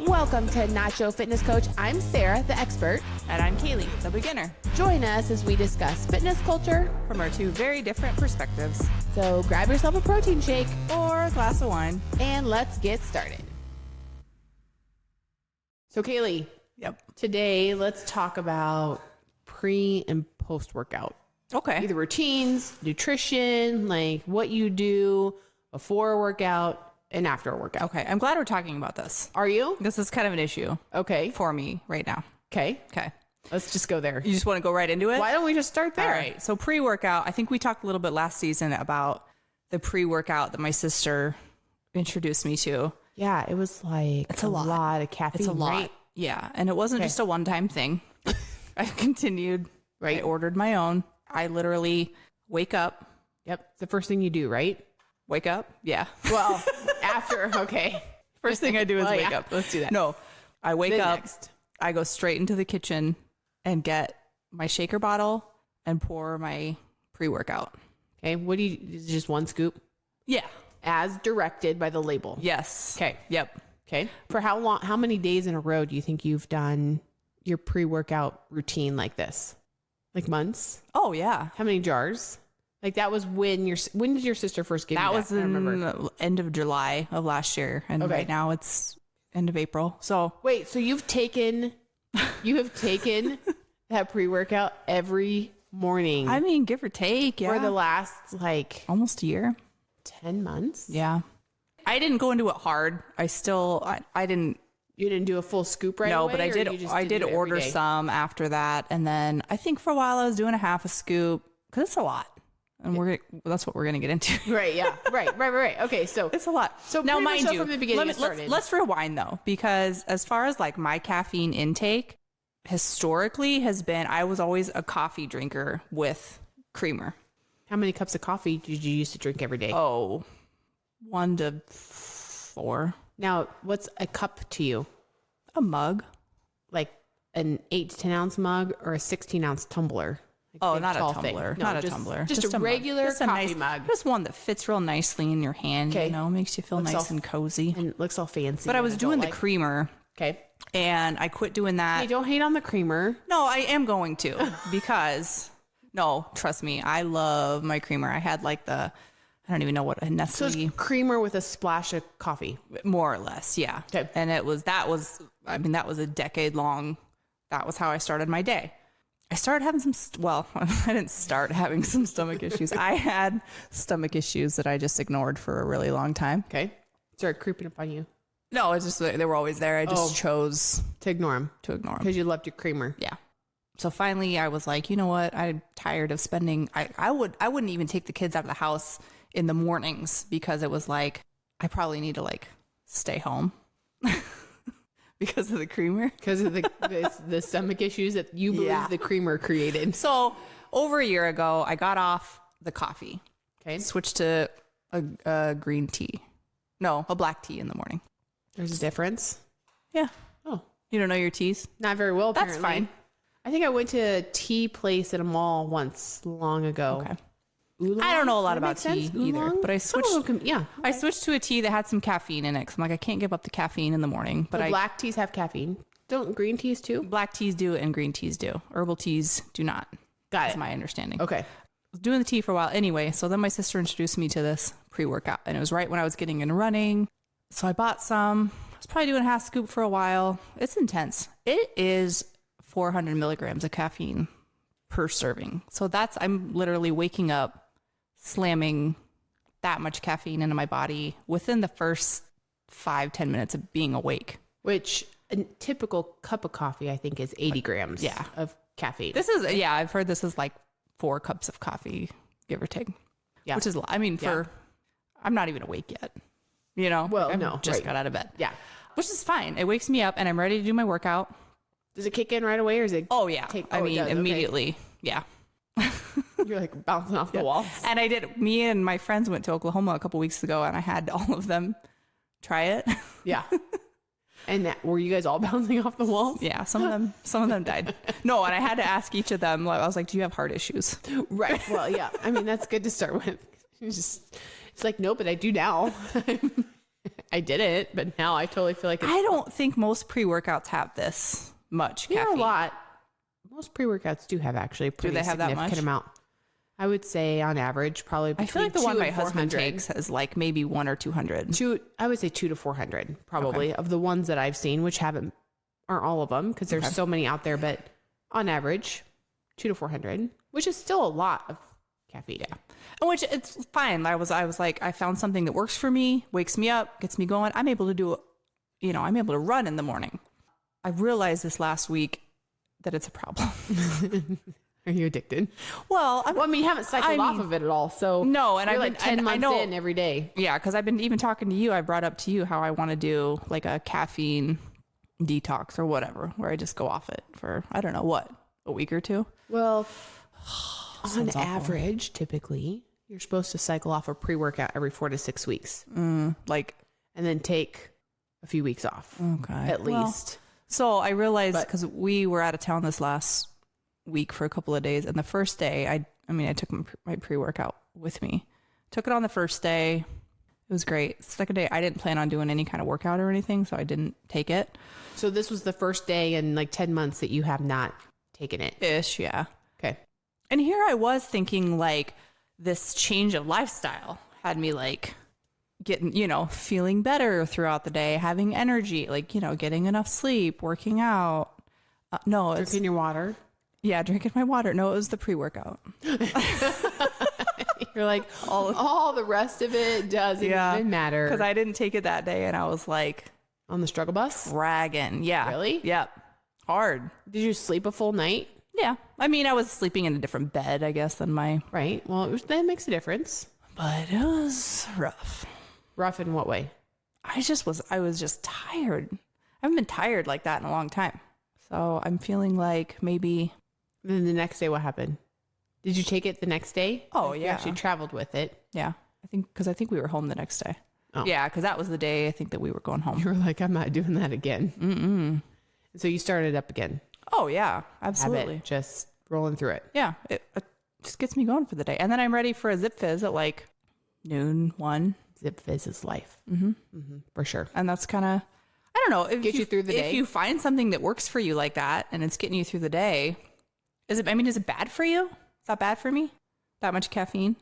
Welcome to Nacho Fitness Coach. I'm Sara, the expert. And I'm Caleigh, the beginner. Join us as we discuss fitness culture from our two very different perspectives. So grab yourself a protein shake or a glass of wine. And let's get started. So Caleigh, today let's talk about pre and post workout. Okay. Either routines, nutrition, like what you do before a workout and after a workout. Okay. I'm glad we're talking about this. Are you? This is kind of an issue. Okay. For me right now. Okay. Okay. Let's just go there. You just want to go right into it? Why don't we just start there? All right. So pre-workout, I think we talked a little bit last season about the pre-workout that my sister introduced me to. Yeah, it was like it's a lot of caffeine. It's a lot. Right? Yeah. And it wasn't just a one-time thing. I continued. Right. I ordered my own. I literally wake up. Yep. It's the first thing you do, right? Wake up? Yeah. Well, after, okay. First thing I do is wake up. Let's do that. No, I wake Then up, next. I go straight into the kitchen and get my shaker bottle and pour my pre-workout. Okay. What do you, is it just one scoop? Yeah. As directed by the label. Yes. Okay. Yep. Okay. For how long, how many days in a row do you think you've done your pre-workout routine like this? Like months? Oh, yeah. How many jars? Like that was when did your sister first give you that? That was in the end of July of last year. And right now it's end of April. So wait, so you have taken that pre-workout every morning. I mean, give or take. Yeah. For the last like almost a year. 10 months? Yeah. I didn't go into it hard. I didn't. You didn't do a full scoop right away? No, but I did order some after that. And then I think for a while I was doing a half a scoop because it's a lot. And that's what we're going to get into. Right. Yeah. Right. Okay. So it's a lot. So now, mind you, from the beginning let's rewind though, because as far as like my caffeine intake historically has been, I was always a coffee drinker with creamer. How many cups of coffee did you used to drink every day? Oh, 1 to 4. Now, what's a cup to you? A mug. Like an 8 to 10 ounce mug or a 16 ounce tumbler? Like not a tumbler. No, not a tumbler. Just a regular coffee mug. Just one that fits real nicely in your hand, okay. You know, makes you feel nice and cozy. And looks all fancy. But I was doing the creamer. Okay. And I quit doing that. Hey, don't hate on the creamer. No, I am going to because, no, trust me, I love my creamer. I had like I don't even know what a Nestle. So it's creamer with a splash of coffee. More or less, yeah. Okay. And that was a decade long. That was how I started my day. I started having I didn't start having some stomach issues. I had stomach issues that I just ignored for a really long time. Okay. Started creeping up on you. No, it's just, they were always there. I just chose to ignore them. Because you loved your creamer. Yeah. So finally I was like, you know what? I'm tired of spending, I wouldn't even take the kids out of the house in the mornings because it was like, I probably need to like stay home. Because of the creamer? Because of the stomach issues that you believe the creamer created. So over a year ago, I got off the coffee. Okay. Switched to a green tea. No, a black tea in the morning. There's a difference? Yeah. Oh. You don't know your teas? Not very well, apparently. That's fine. I think I went to a tea place at a mall once long ago. Okay. Oolong? I don't know a lot about tea either, but I switched. I switched to a tea that had some caffeine in it. Cause I'm like, I can't give up the caffeine in the morning. But black teas have caffeine. Don't green teas too? Black teas do and green teas do. Herbal teas do not. Got it. That's my understanding. Okay. I was doing the tea for a while anyway. So then my sister introduced me to this pre-workout, and it was right when I was getting into running. So I bought some. I was probably doing a half scoop for a while. It's intense. It is 400 milligrams of caffeine per serving. So I'm literally waking up, slamming that much caffeine into my body within the first 5-10 minutes of being awake. Which a typical cup of coffee, I think, is 80 grams of caffeine. I've heard this is like 4 cups of coffee, give or take. Yeah. Which is a lot. I mean, I'm not even awake yet. You know? Well, I just got out of bed. Yeah. Which is fine. It wakes me up and I'm ready to do my workout. Does it kick in right away or is it? Oh, yeah. Immediately. Okay. Yeah. You're like bouncing off the walls. And me and my friends went to Oklahoma a couple weeks ago and I had all of them try it. Yeah. And were you guys all bouncing off the walls? Yeah, some of them died. No, and I had to ask each of them. I was like, "Do you have heart issues?" Right. Well, yeah. I mean, that's good to start with. It's like, no, but I do now. I didn't, but now I totally feel like I don't think most pre-workouts have this much there are caffeine. a lot. Most pre-workouts do have actually a pretty they have that significant much? amount. I would say on average, probably I between feel like the one 200 my and husband 400. takes is like maybe 100 or 200. I would say 200 to 400 probably of the ones that I've seen, which aren't all of them because there's so many out there, but on average, 200 to 400, which is still a lot of caffeine. Yeah. Which it's fine. I was like, I found something that works for me, wakes me up, gets me going. I'm able to do, I'm able to run in the morning. I realized this last week that it's a problem. Are you addicted? Well, I mean, you haven't cycled off of it at all. So no, and you're I've like 10 months in every day. Yeah, because I've been even talking to you. I brought up to you how I want to do like a caffeine detox or whatever, where I just go off it for, I don't know what, a week or two. Well, on average, typically, you're supposed to cycle off a pre-workout every 4 to 6 weeks. And then take a few weeks off. Okay. At least. So I realized, because we were out of town this last week for a couple of days, and the first day, I took my pre-workout with me. Took it on the first day. It was great. Second day, I didn't plan on doing any kind of workout or anything, so I didn't take it. So this was the first day in like 10 months that you have not taken it. Ish, yeah. Okay. And here I was thinking like this change of lifestyle had me like getting, feeling better throughout the day, having energy, like, getting enough sleep, working out. No, it's drinking your water. Yeah, drinking my water. No, it was the pre-workout. You're like, all the rest of it doesn't even matter. Because I didn't take it that day and I was like... On the struggle bus? Dragging. Yeah. Really? Yep. Hard. Did you sleep a full night? Yeah. I mean, I was sleeping in a different bed, I guess, than my... Right. Well, that makes a difference. But it was rough. Rough in what way? I was just tired. I haven't been tired like that in a long time. So I'm feeling like maybe... Then the next day, what happened? Did you take it the next day? Oh, You yeah. actually traveled with it. Yeah. I think we were home the next day. Oh. Yeah, because that was the day I think that we were going home. You were like, I'm not doing that again. Mm-mm. So you started up again. Oh, yeah. Absolutely. Habit, just rolling through it. Yeah. It just gets me going for the day. And then I'm ready for a Zip Fizz at like noon, 1. Zip Fizz is life. Mm-hmm. Mm-hmm. For sure. And that's kind of, I don't know. Get you through the day. If you find something that works for you like that and it's getting you through the day, is it bad for you? Is that bad for me? That much caffeine?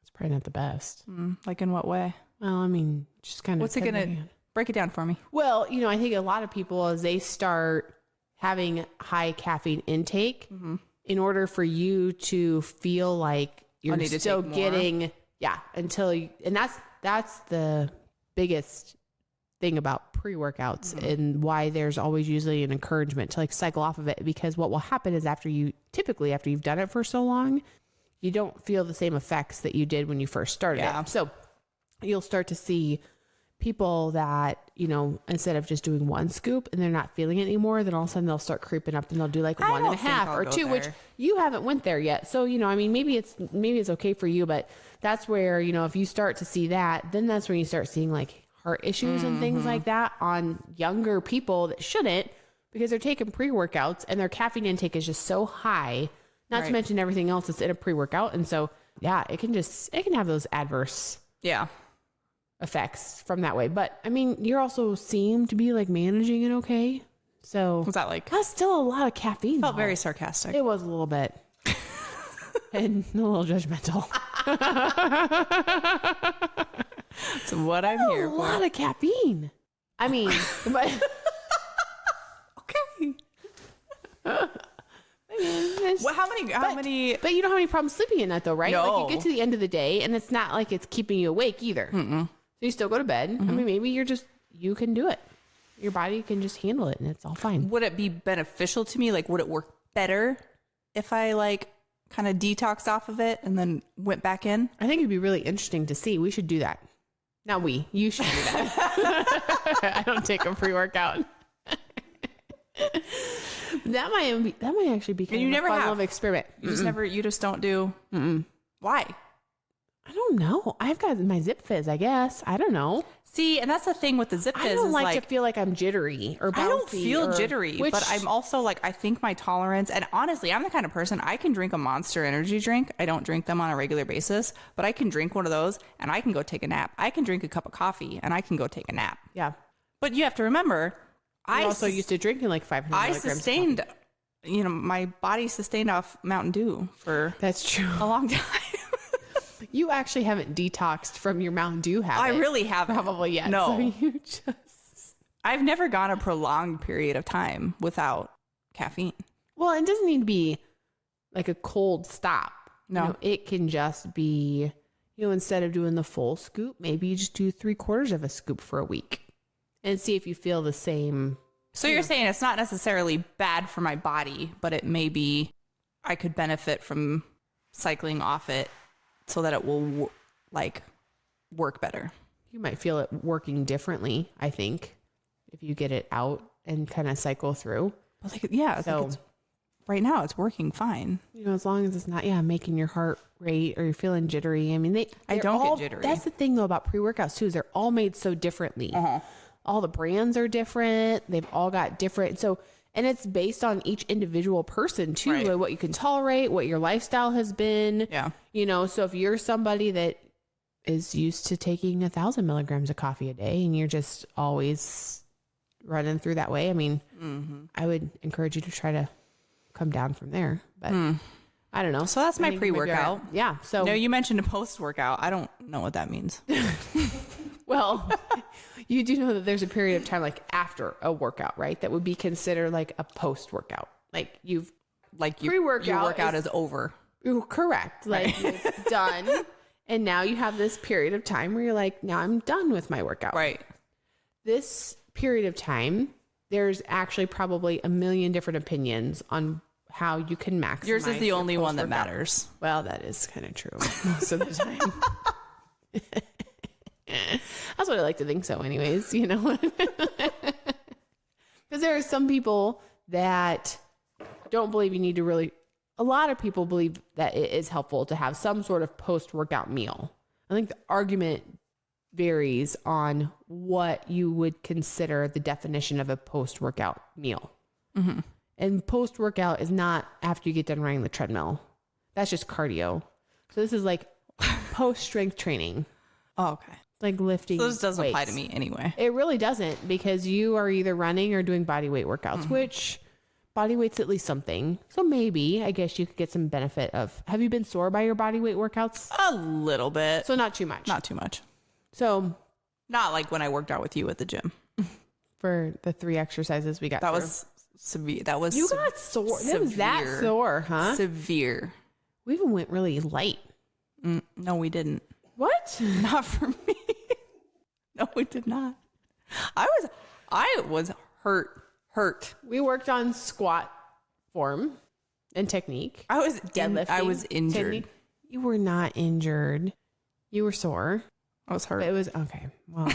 It's probably not the best. Like in what way? Well, I mean, just kind of. What's it going to break it down for me? Well, I think a lot of people, as they start having high caffeine intake, in order for you to feel like you're still getting, and that's the biggest thing about pre-workouts and why there's always usually an encouragement to like cycle off of it, because what will happen is after you've done it for so long, you don't feel the same effects that you did when you first started it. So you'll start to see people that, instead of just doing 1 scoop and they're not feeling it anymore, then all of a sudden they'll start creeping up and they'll do like 1.5 or 2, which you haven't went there yet. So, maybe it's okay for you, but that's where, if you start to see that, then that's when you start seeing like heart issues and things like that on younger people that shouldn't, because they're taking pre-workouts and their caffeine intake is just so high, not to mention everything else that's in a pre-workout. And so, it can have those adverse effects from that way. But I mean, you also seem to be like managing it okay. So was that like? That's still a lot of caffeine. Felt very sarcastic. It was a little bit. And a little judgmental. That's what I'm here for. A lot of caffeine. I mean, but okay. Well, how many? But you don't have any problem sleeping at night, though, right? No. Like you get to the end of the day, and it's not like it's keeping you awake either. So you still go to bed. I mean, maybe you can do it. Your body can just handle it, and it's all fine. Would it be beneficial to me? Like, would it work better if I like kind of detoxed off of it and then went back in? I think it'd be really interesting to see. We should do that. Not we. You should do that. I don't take a pre-workout. That might actually be kind of a fun little experiment. You just don't do. Why? I don't know. I've got my Zip Fizz, I guess. I don't know. See, and that's the thing with the Zip Fizz. I don't like to feel like I'm jittery or bouncy. I don't feel jittery, but I'm also like, I think my tolerance, and honestly, I'm the kind of person, I can drink a Monster energy drink. I don't drink them on a regular basis, but I can drink one of those and I can go take a nap. I can drink a cup of coffee and I can go take a nap. Yeah. But you have to remember, I also used to drinking like 500 milligrams. I sustained, my body sustained off Mountain Dew for That's true. a long time. You actually haven't detoxed from your Mountain Dew habit. I really haven't. Probably yet. No. So I've never gone a prolonged period of time without caffeine. Well, it doesn't need to be like a cold stop. No. It can just be, instead of doing the full scoop, maybe you just do 3/4 of a scoop for a week and see if you feel the same. So you're saying it's not necessarily bad for my body, but it may be I could benefit from cycling off it so that it will work better. You might feel it working differently, I think, if you get it out and kind of cycle through. But right now it's working fine. As long as it's not, making your heart rate or you're feeling jittery. I mean, I don't get jittery. That's the thing though about pre-workouts too, is they're all made so differently. Uh-huh. All the brands are different. They've all got different. And it's based on each individual person too, right. Like what you can tolerate, what your lifestyle has been. Yeah. So if you're somebody that is used to taking 1,000 milligrams of coffee a day and you're just always running through that way, I mean, I would encourage you to try to come down from there. But I don't know. So that's my pre-workout. Yeah. So no, you mentioned a post-workout. I don't know what that means. Well, you do know that there's a period of time like after a workout, right? That would be considered like a post-workout. Your workout is over. Correct. It's done. And now you have this period of time where you're like, now I'm done with my workout. Right. This period of time, there's actually probably a million different opinions on how you can maximize. Yours is the only one that matters. Well, that is kind of true most of the time. That's what I like to think so anyways, Because there are some people that don't believe you need to really, a lot of people believe that it is helpful to have some sort of post-workout meal. I think the argument varies on what you would consider the definition of a post-workout meal. Mm-hmm. And post-workout is not after you get done running the treadmill. That's just cardio. So this is like post-strength training. Oh, okay. Like lifting. So this doesn't weights. apply to me anyway. It really doesn't, because you are either running or doing body weight workouts, which body weight's at least something. So maybe, I guess you could get some benefit of, have you been sore by your body weight workouts? A little bit. So not too much. Not too much. So not like when I worked out with you at the gym. For the 3 exercises we got That through. Was severe. That was You got sore. It was that sore, huh? Severe. We even went really light. No, we didn't. What? Not for me. No, we did not. I was hurt. We worked on squat form and technique. I was deadlifting. I was injured. Technique. You were not injured. You were sore. I was hurt. It was okay. Well,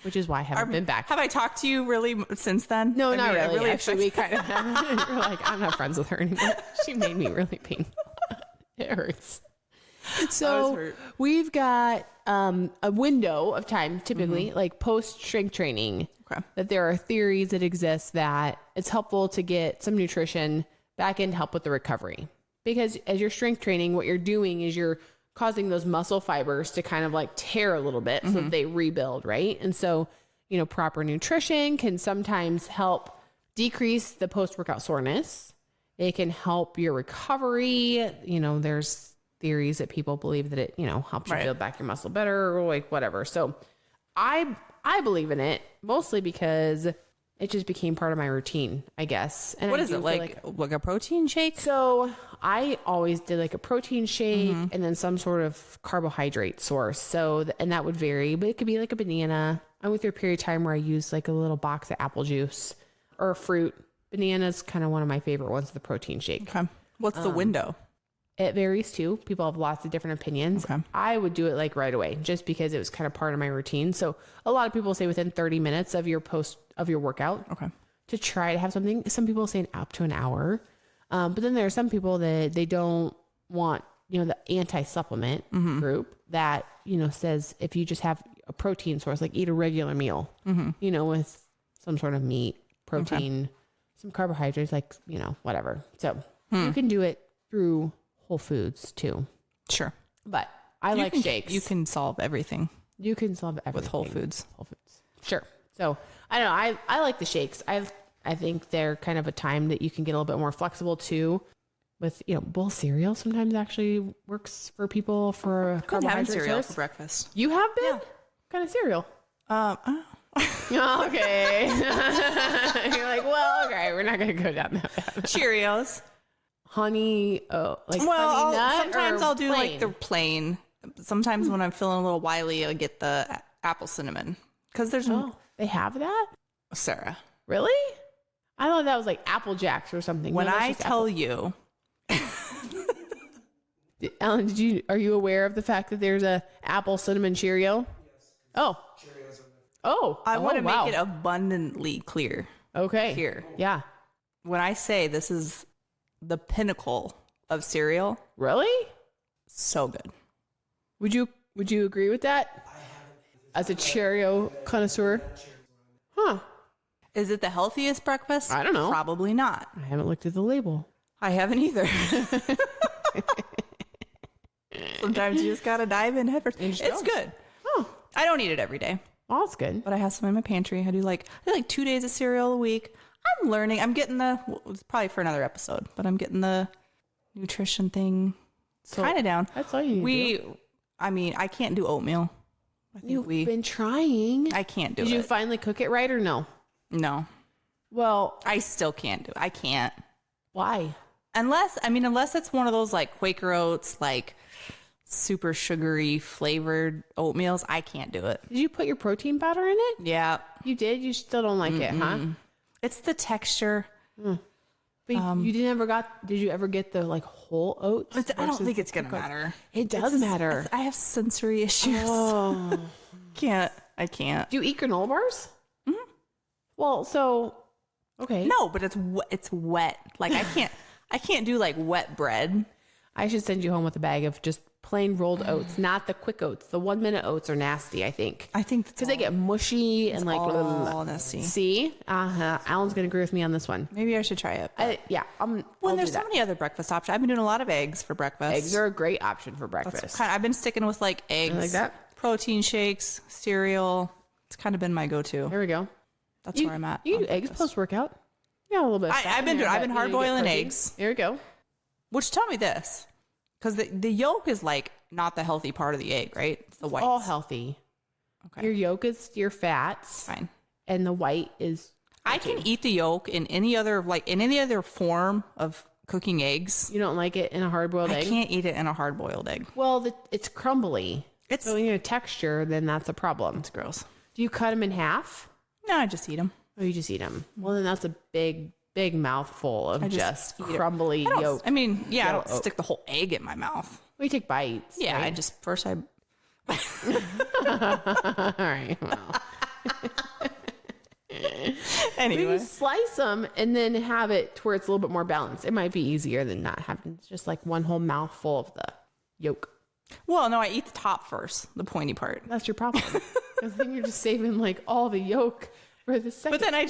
which is why I haven't been back. Have I talked to you really since then? No, not really. Actually, we kind of have. We're like, I'm not friends with her anymore. She made me really painful. It hurts. So we've got a window of time, typically, like post-strength training, that there are theories that exist that it's helpful to get some nutrition back in to help with the recovery. Because as you're strength training, what you're doing is you're causing those muscle fibers to kind of like tear a little bit so that they rebuild, right? And so, proper nutrition can sometimes help decrease the post-workout soreness. It can help your recovery. There's theories that people believe that it, helps you build back your muscle better or like whatever. So I believe in it mostly because it just became part of my routine, I guess. And what is it like a protein shake? So I always did like a protein shake and then some sort of carbohydrate source. So, and that would vary, but it could be like a banana. I went through a period of time where I used like a little box of apple juice or a fruit. Banana's kind of one of my favorite ones, the protein shake. Okay. What's the window? It varies too. People have lots of different opinions. Okay. I would do it like right away just because it was kind of part of my routine. So a lot of people say within 30 minutes of your workout to try to have something. Some people say up to an hour. But then there are some people that they don't want, the anti-supplement group that, says if you just have a protein source, like eat a regular meal, you know, with some sort of meat, protein, some carbohydrates, like, you know, whatever. So you can do it through Whole Foods too. Sure. But I like shakes. You can solve everything. You can solve everything. With Whole Foods. Whole Foods. Sure. So I don't know. I like the shakes. I think they're kind of a time that you can get a little bit more flexible too. With, you know, bowl cereal sometimes actually works for people for a carbohydrate cereal source. for breakfast. You have been? Yeah. What kind of cereal? Oh. Okay. You're like, well, okay, we're not going to go down that path. Cheerios. Honey, honey nut. Sometimes I'll do plain? like the plain. Sometimes when I'm feeling a little wily, I'll get the apple cinnamon. Because there's they have that? Sarah. Really? I thought that was like Apple Jacks or something. When I tell you. Alan, are you aware of the fact that there's a apple cinnamon Cheerio? Yes. Oh. Cheerios are I want to make it abundantly clear. Okay. Here. Yeah. When I say this is the pinnacle of cereal. Really? So good. Would you agree with that? As a Cheerio connoisseur? Huh. Is it the healthiest breakfast? I don't know. Probably not. I haven't looked at the label. I haven't either. Sometimes you just gotta dive in headfirst. It's good. Oh, I don't eat it every day. well, that's good. But I have some in my pantry. I do like 2 days of cereal a week. I'm learning. I'm getting it's probably for another episode, but I'm getting the nutrition thing kind of down. That's all you need to do. I mean, I can't do oatmeal. You've been trying. I can't do it. Did you finally cook it right or no? No. Well, I still can't do it. I can't. why? Unless it's one of those like Quaker Oats, like super sugary flavored oatmeals, I can't do it. Did you put your protein powder in it? Yeah. You did? You still don't like it, huh? It's the texture. But did you ever get the like whole oats? I don't think it's going to matter. It does matter. I have sensory issues. Oh. I can't. Do you eat granola bars? Mm-hmm. Well, so, okay. No, but it's wet. Like I can't do like wet bread. I should send you home with a bag of just plain rolled oats, not the quick oats. The 1 minute oats are nasty, I think. Because they get mushy and like all nasty. See? Alan's gonna agree with me on this one. Maybe I should try it. There's so many other breakfast options. I've been doing a lot of eggs for breakfast. Eggs are a great option for breakfast. I've been sticking with like eggs, like that. Protein shakes, cereal. It's kind of been my go-to. There we go. That's where I'm at. You do eggs post workout. Yeah, a little bit. I've been hard boiling eggs. There we go. Which tell me this, because the yolk is like not the healthy part of the egg, right? It's the white. All healthy. Okay. Your yolk is your fats. Fine. And the white is. I can eat the yolk in any other form of cooking eggs. You don't like it in a hard boiled egg? I can't eat it in a hard boiled egg. Well, it's crumbly. So in your texture, then that's a problem. It's gross. Do you cut them in half? No, I just eat them. Oh, you just eat them. Well, then that's a big mouthful of just crumbly yolk. I mean, yeah, I don't stick the whole egg in my mouth. We take bites. Yeah, right? All right. Well. Anyway, maybe slice them and then have it to where it's a little bit more balanced. It might be easier than not having just like one whole mouthful of the yolk. Well, no, I eat the top first, the pointy part. That's your problem. Because then you're just saving like all the yolk for the second. But then I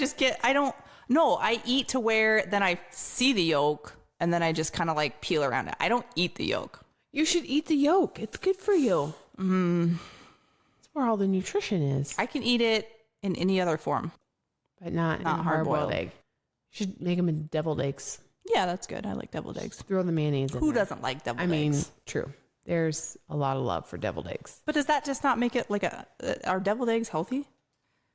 eat to where then I see the yolk and then I just kind of like peel around it. I don't eat the yolk. You should eat the yolk. It's good for you. That's where all the nutrition is. I can eat it in any other form. But not in a hard-boiled egg. You should make them in deviled eggs. Yeah, that's good. I like deviled eggs. Throw the mayonnaise in Who there. doesn't like deviled eggs? I mean, true. There's a lot of love for deviled eggs. But does that just not make it like are deviled eggs healthy?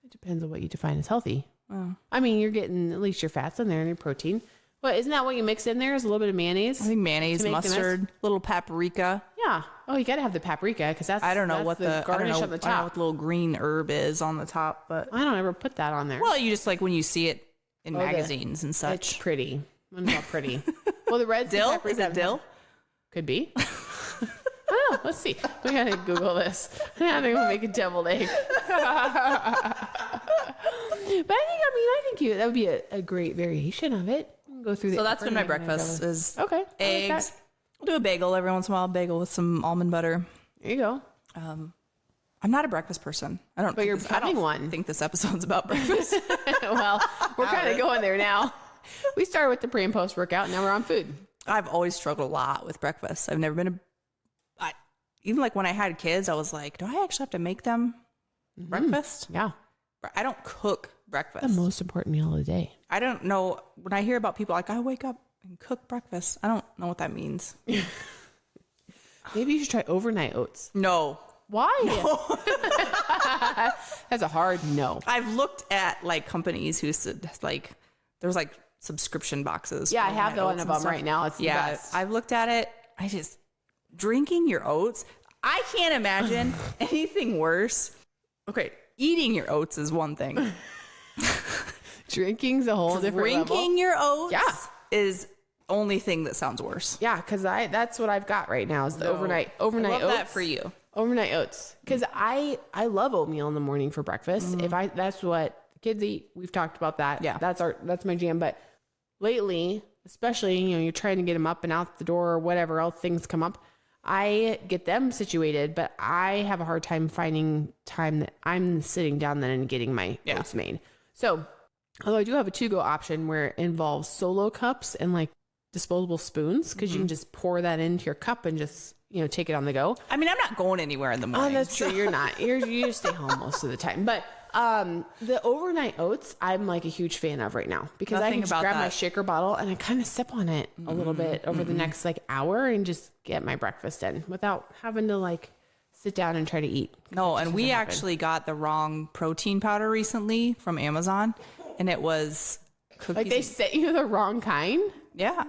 It depends on what you define as healthy. Oh. I mean, you're getting at least your fats in there and your protein. Well, isn't that what you mix in there? Is a little bit of mayonnaise? I think mayonnaise, mustard, little paprika. Yeah. Oh, you got to have the paprika because that's I don't know what the garnish on the I don't know top. what the little green herb is on the top, but I don't ever put that on there. Well, you just like when you see it in magazines and such. It's pretty. It's not pretty. Well, the red dill is it dill? Could be. Oh, let's see. We gotta Google this. I think we'll make a deviled egg. But I think that would be a great variation of it. Go through. So that's been my breakfast. Is okay. Eggs. I'll do a bagel every once in a while. Bagel with some almond butter. There you go. I'm not a breakfast person. But you're becoming one. I think this episode's about breakfast. Well, we're kind of going there now. We started with the pre and post workout. Now we're on food. I've always struggled a lot with breakfast. I've never been even like when I had kids, I was like, do I actually have to make them breakfast? Yeah. I don't cook breakfast. The most important meal of the day. I don't know. When I hear about people like, I wake up and cook breakfast, I don't know what that means. Maybe you should try overnight oats. No. Why? No. That's a hard no. I've looked at like companies who said like, there's like subscription boxes. Yeah, I have one of them right now. It's the best. I've looked at it. Drinking your oats. I can't imagine anything worse. Okay, eating your oats is one thing. Drinking's a whole different level. Drinking your oats is only thing that sounds worse. Yeah, because that's what I've got right now is the overnight I love oats. That for you. Overnight oats. Because I love oatmeal in the morning for breakfast. That's what kids eat. We've talked about that. Yeah. That's my jam. But lately, especially, you're trying to get them up and out the door or whatever else things come up. I get them situated, but I have a hard time finding time that I'm sitting down then and getting my oats made. So, although I do have a to-go option where it involves solo cups and like disposable spoons, because you can just pour that into your cup and just, take it on the go. I mean, I'm not going anywhere in the morning. Oh, that's true. You're not. You just stay home most of the time. But the overnight oats, I'm like a huge fan of right now because I can just grab my shaker bottle and I kind of sip on it a little bit over the next like hour and just get my breakfast in without having to like sit down and try to eat. No, and we actually got the wrong protein powder recently from Amazon, and it was cookies. Like they sent you the wrong kind? Yeah.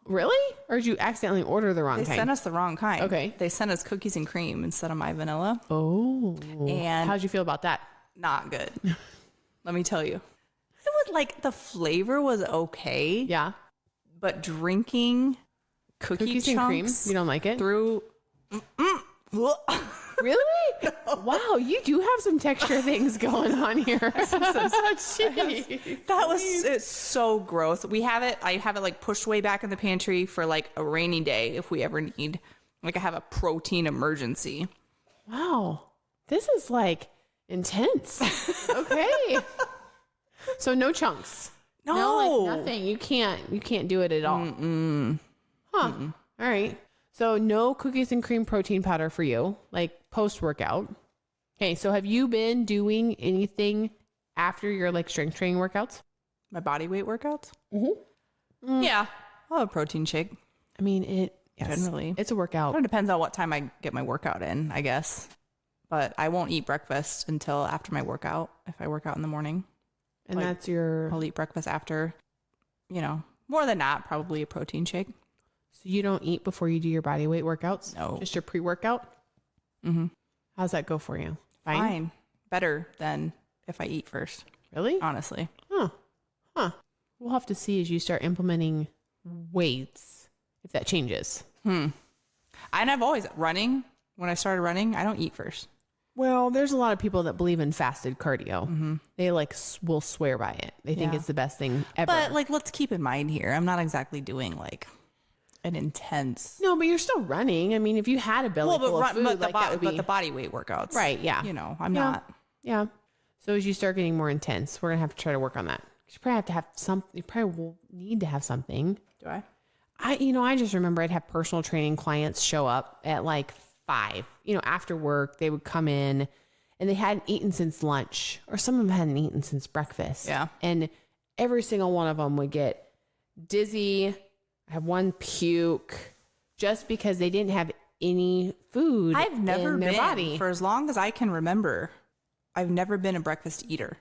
Really? Or did you accidentally order the wrong kind? They sent us the wrong kind. Okay. They sent us cookies and cream instead of my vanilla. Oh. And how'd you feel about that? Not good. Let me tell you. It was like the flavor was okay. Yeah. But drinking cookies and cream, you don't like it? Through. Really? No. Wow, you do have some texture things going on here. It's so gross. I have it like pushed way back in the pantry for like a rainy day if we ever need. Like I have a protein emergency. Wow. This is like intense. Okay. So no chunks. No, like nothing. You can't do it at all. Huh. All right. So no cookies and cream protein powder for you, like post-workout. Okay, so have you been doing anything after your like strength training workouts? My body weight workouts? Mm-hmm. Yeah. I'll have a protein shake. I mean, generally, it's a workout. It depends on what time I get my workout in, I guess. But I won't eat breakfast until after my workout, if I work out in the morning. And that's I'll eat breakfast after, more than not, probably a protein shake. So you don't eat before you do your body weight workouts? No. Just your pre-workout? Mm-hmm. How's that go for you? Fine. Better than if I eat first. Really? Honestly. Huh. We'll have to see as you start implementing weights if that changes. And I've always running. When I started running, I don't eat first. Well, there's a lot of people that believe in fasted cardio. Mm-hmm. They will swear by it. They think it's the best thing ever. But like, let's keep in mind here, I'm not exactly doing like an intense. No, but you're still running. I mean, if you had a belly full of food, but the body weight workouts, right? Yeah, I'm not. Yeah. So as you start getting more intense, we're gonna have to try to work on that. You probably have to have some. You probably will need to have something. Do I? I just remember I'd have personal training clients show up at like 5. After work, they would come in and they hadn't eaten since lunch, or some of them hadn't eaten since breakfast. Yeah. And every single one of them would get dizzy, have one puke, just because they didn't have any food. I've never in their been, body. for as long as I can remember, I've never been a breakfast eater.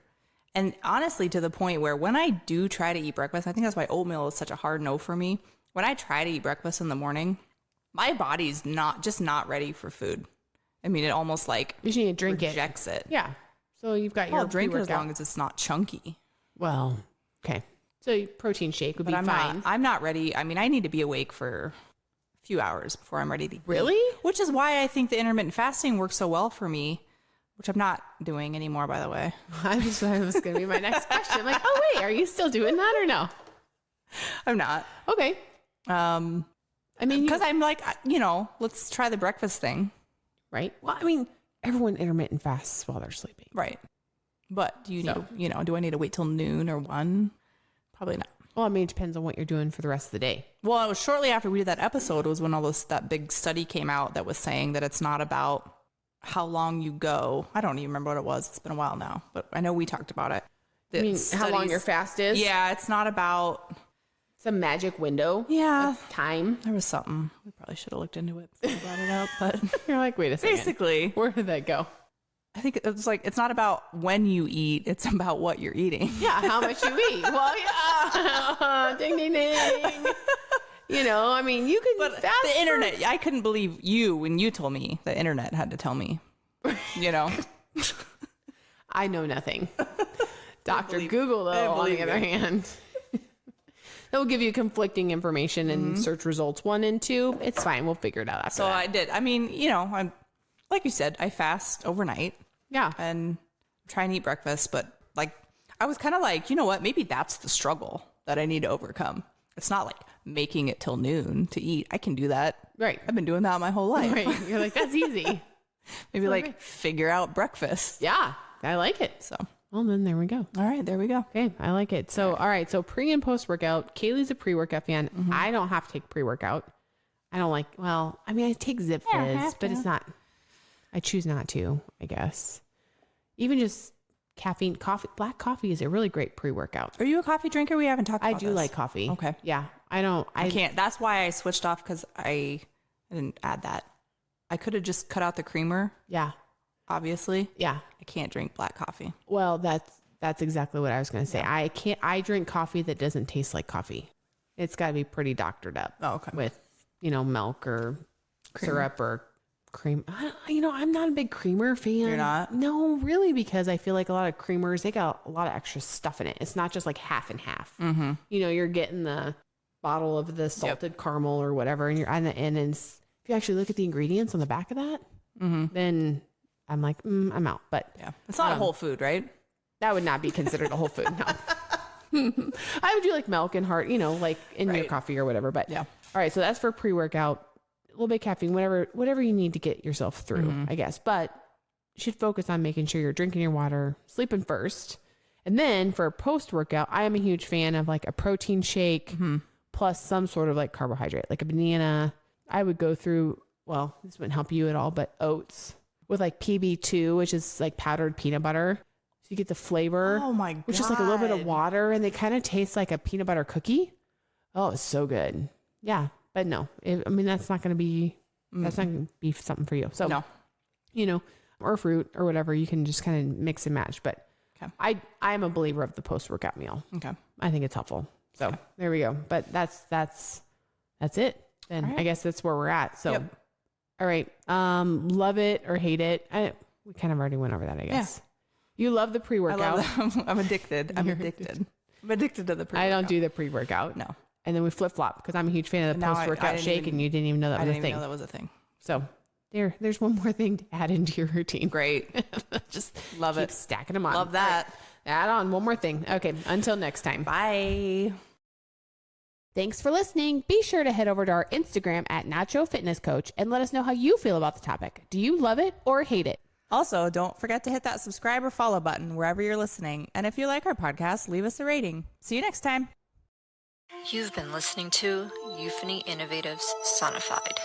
And honestly, to the point where when I do try to eat breakfast, I think that's why oatmeal is such a hard no for me. When I try to eat breakfast in the morning, my body's not ready for food. I mean, it almost like you need to drink rejects it. Yeah. So you've got your I'll drink it as long as it's not chunky. Well, okay. So protein shake would be fine. I'm not ready. I mean, I need to be awake for a few hours before I'm ready to eat. Really? Which is why I think the intermittent fasting works so well for me, which I'm not doing anymore, by the way. That was going to be my next question. Like, oh, wait, are you still doing that or no? I'm not. Okay. I mean, because I'm like, let's try the breakfast thing. Right. Well, I mean, everyone intermittent fasts while they're sleeping. Right. But do you need, do I need to wait till noon or 1? Probably not. Well, I mean, it depends on what you're doing for the rest of the day. Well, it was shortly after we did that episode was when that big study came out that was saying that it's not about how long you go. I don't even remember what it was. It's been a while now, but I know we talked about it. I mean, how long your fast is? Yeah, it's not about some magic window. Yeah. Of time. There was something. We probably should have looked into it before we brought it up, but you're like, wait a second. Basically. Where did that go? I think it's like, it's not about when you eat, it's about what you're eating. Yeah, how much you eat. Well, yeah. Ding, ding, ding. I mean, you can But the internet, I couldn't believe you when you told me. The internet had to tell me, I know nothing. Dr. Google, though, on the other hand. They'll give you conflicting information in search results 1 and 2. It's fine. We'll figure it out after that. I did. I mean, I'm like you said, I fast overnight. Yeah. And try and eat breakfast. But I was kind of like, you know what? Maybe that's the struggle that I need to overcome. It's not like making it till noon to eat. I can do that. Right. I've been doing that my whole life. Right. You're like, that's easy. Maybe figure out breakfast. Yeah. I like it. So. Well, then there we go. All right. There we go. Okay. I like it. So, all right. So pre and post workout, Caleigh's a pre-workout fan. I don't have to take pre-workout. I don't I take Zip Fizz, but it's not, I choose not to, I guess. Even just caffeine, black coffee is a really great pre-workout. Are you a coffee drinker? We haven't talked about I do like coffee. Okay. Yeah. I can't. That's why I switched off because I didn't add that. I could have just cut out the creamer. Yeah. Obviously. Yeah. I can't drink black coffee. Well, that's exactly what I was going to say. Yeah. I drink coffee that doesn't taste like coffee. It's got to be pretty doctored up. Oh, okay. With, milk or syrup or cream. I'm not a big creamer fan. You're not? No, really, because I feel like a lot of creamers, they got a lot of extra stuff in it. It's not just like half and half. Mm-hmm. You're getting the bottle of the salted caramel or whatever, and if you actually look at the ingredients on the back of that, then I'm like, I'm out. But yeah, it's not a whole food, right? That would not be considered a whole food. No. I would do like milk and heart, like in your coffee or whatever. But yeah. All right. So that's for pre-workout, a little bit of caffeine, whatever you need to get yourself through, I guess. But you should focus on making sure you're drinking your water, sleeping first. And then for post-workout, I am a huge fan of like a protein shake plus some sort of like carbohydrate, like a banana. I would go through, well, this wouldn't help you at all, but oats with like PB2, which is like powdered peanut butter. So you get the flavor. Oh my God. Which is like a little bit of water, and they kind of taste like a peanut butter cookie. Oh, it's so good. Yeah. But no, that's not going to be, that's not going to be something for you. So, no. Or fruit or whatever, you can just kind of mix and match. But I'm a believer of the post-workout meal. Okay. I think it's helpful. So there we go. But that's it. And I guess that's where we're at. So, all right. Love it or hate it. We kind of already went over that, I guess. Yeah. You love the pre-workout. I'm addicted. I'm addicted. I'm addicted to the pre-workout. I don't do the pre-workout. No. And then we flip-flop because I'm a huge fan of the post-workout shake, and you didn't even know that was a thing. I didn't even know that was a thing. So there's one more thing to add into your routine. Great. Just love keep it. Stacking them on. Love that. Right. Add on one more thing. Okay. Until next time. Bye. Thanks for listening. Be sure to head over to our Instagram at Nacho Fitness Coach and let us know how you feel about the topic. Do you love it or hate it? Also, don't forget to hit that subscribe or follow button wherever you're listening. And if you like our podcast, leave us a rating. See you next time. You've been listening to Euphony Innovatives Sonified.